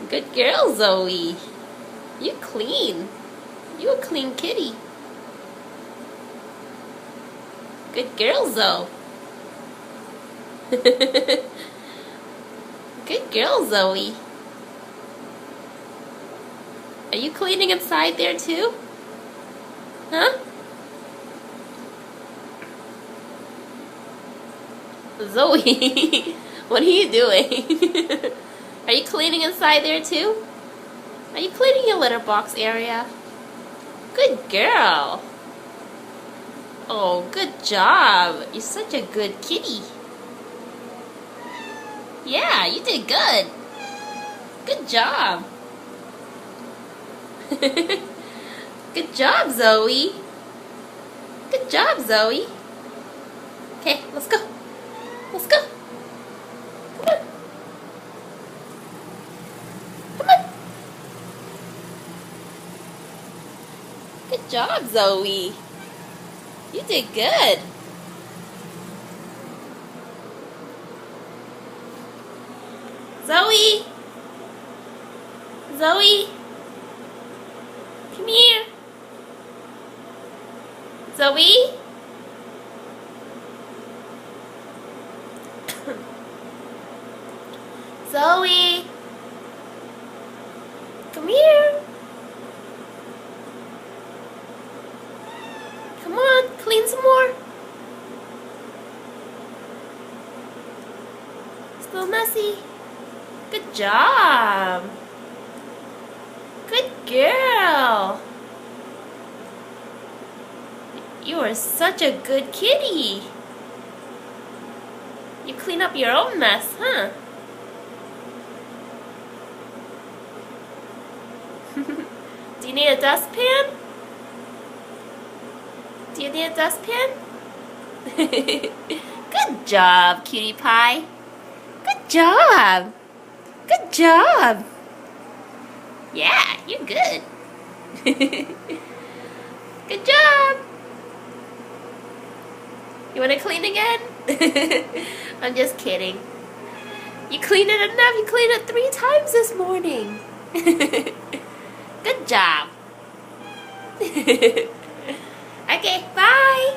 Good girl, Zoe. You clean. You a clean kitty. Good girl, Zoe. Good girl, Zoe. Are you cleaning inside there too? Huh? Zoe, what are you doing? Are you cleaning inside there too? Are you cleaning your litter box area? Good girl. Oh, good job. You're such a good kitty. Yeah, you did good. Good job. Good job, Zoe. Good job, Zoe. Okay, let's go. Let's go. Come on. Come on. Good job, Zoe. You did good. Zoe. Zoe. Come here. Zoe. Zoe. Come here. Come on, clean some more. Still messy. Good job. Good girl. You are such a good kitty. You clean up your own mess, huh? Do you need a dustpan? Do you need a dustpan? Good job, cutie pie. Good job. Good job. Yeah, you're good. Good job. You want to clean again? I'm just kidding. You cleaned it enough. You cleaned it 3 times this morning. Good job. Okay, bye.